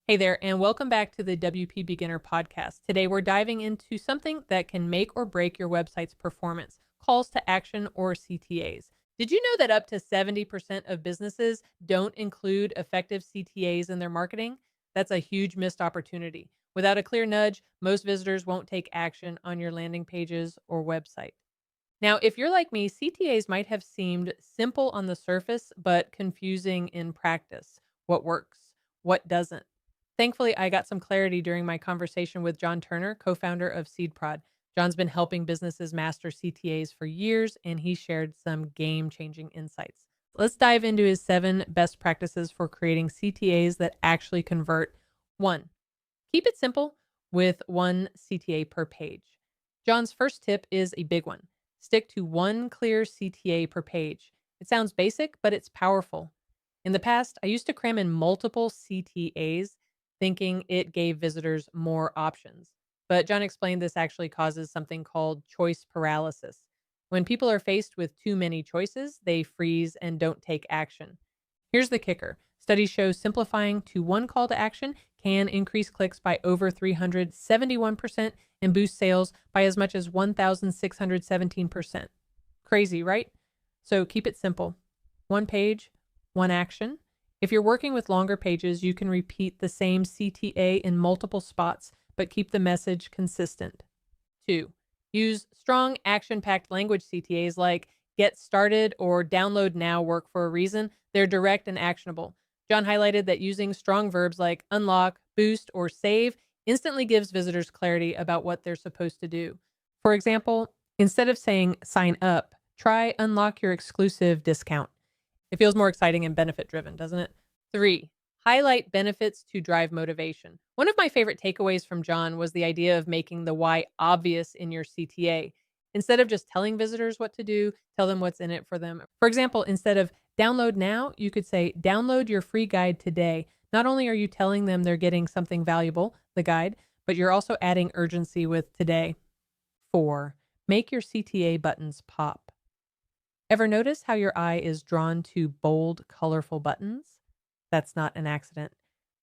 Hey there, and welcome back to the WP Beginner Podcast. Today, we're diving into something that can make or break your website's performance, calls to action or CTAs. Did you know that up to 70% of businesses don't include effective CTAs in their marketing? That's a huge missed opportunity. Without a clear nudge, most visitors won't take action on your landing pages or website. Now, if you're like me, CTAs might have seemed simple on the surface, but confusing in practice. What works? What doesn't? Thankfully, I got some clarity during my conversation with John Turner, co founder of SeedProd. John's been helping businesses master CTAs for years, and he shared some game changing insights. Let's dive into his 7 best practices for creating CTAs that actually convert. 1. Keep it simple with 1 CTA per page. John's first tip is a big one. Stick to 1 clear CTA per page. It sounds basic, but it's powerful. In the past, I used to cram in multiple CTAs, thinking it gave visitors more options. But John explained this actually causes something called choice paralysis. When people are faced with too many choices, they freeze and don't take action. Here's the kicker. Studies show simplifying to 1 call to action can increase clicks by over 371% and boost sales by as much as 1,617%. Crazy, right? So keep it simple. 1 page, 1 action. If you're working with longer pages, you can repeat the same CTA in multiple spots, but keep the message consistent. 2. Use strong action-packed language CTAs like get started or download now work for a reason. They're direct and actionable. John highlighted that using strong verbs like unlock, boost, or save instantly gives visitors clarity about what they're supposed to do. For example, instead of saying sign up, try unlock your exclusive discount. It feels more exciting and benefit driven, doesn't it? 3. Highlight benefits to drive motivation. One of my favorite takeaways from John was the idea of making the why obvious in your CTA. Instead of just telling visitors what to do, tell them what's in it for them. For example, instead of download now, you could say download your free guide today. Not only are you telling them they're getting something valuable, the guide, but you're also adding urgency with today. 4. Make your CTA buttons pop. Ever notice how your eye is drawn to bold, colorful buttons? That's not an accident.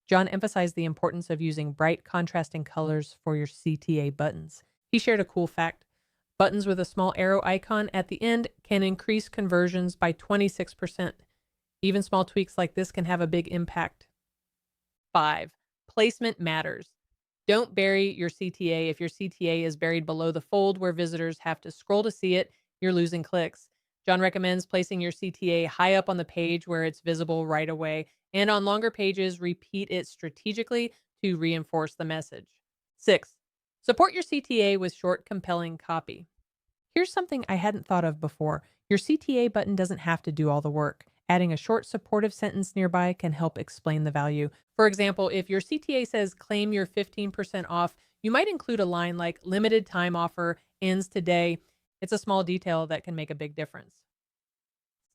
John emphasized the importance of using bright, contrasting colors for your CTA buttons. He shared a cool fact. Buttons with a small arrow icon at the end can increase conversions by 26%. Even small tweaks like this can have a big impact. 5. Placement matters. Don't bury your CTA. If your CTA is buried below the fold where visitors have to scroll to see it, you're losing clicks. John recommends placing your CTA high up on the page where it's visible right away, and on longer pages, repeat it strategically to reinforce the message. 6. Support your CTA with short, compelling copy. Here's something I hadn't thought of before. Your CTA button doesn't have to do all the work. Adding a short, supportive sentence nearby can help explain the value. For example, if your CTA says claim your 15% off, you might include a line like limited time offer ends today. It's a small detail that can make a big difference.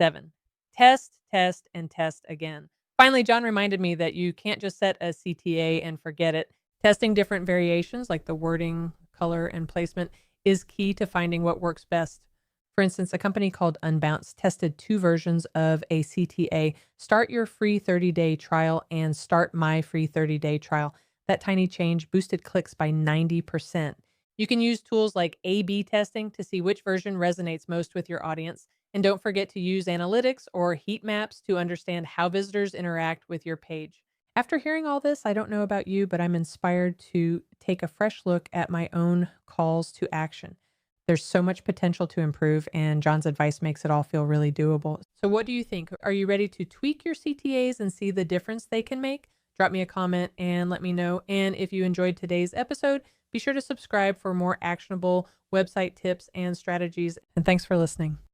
7. Test, test, and test again. Finally, John reminded me that you can't just set a CTA and forget it. Testing different variations like the wording, color, and placement is key to finding what works best. For instance, a company called Unbounce tested 2 versions of a CTA, Start Your Free 30-Day Trial and Start My Free 30-Day Trial. That tiny change boosted clicks by 90%. You can use tools like A/B testing to see which version resonates most with your audience. And don't forget to use analytics or heat maps to understand how visitors interact with your page. After hearing all this, I don't know about you, but I'm inspired to take a fresh look at my own calls to action. There's so much potential to improve, and John's advice makes it all feel really doable. So what do you think? Are you ready to tweak your CTAs and see the difference they can make? Drop me a comment and let me know. And if you enjoyed today's episode, be sure to subscribe for more actionable website tips and strategies. And thanks for listening.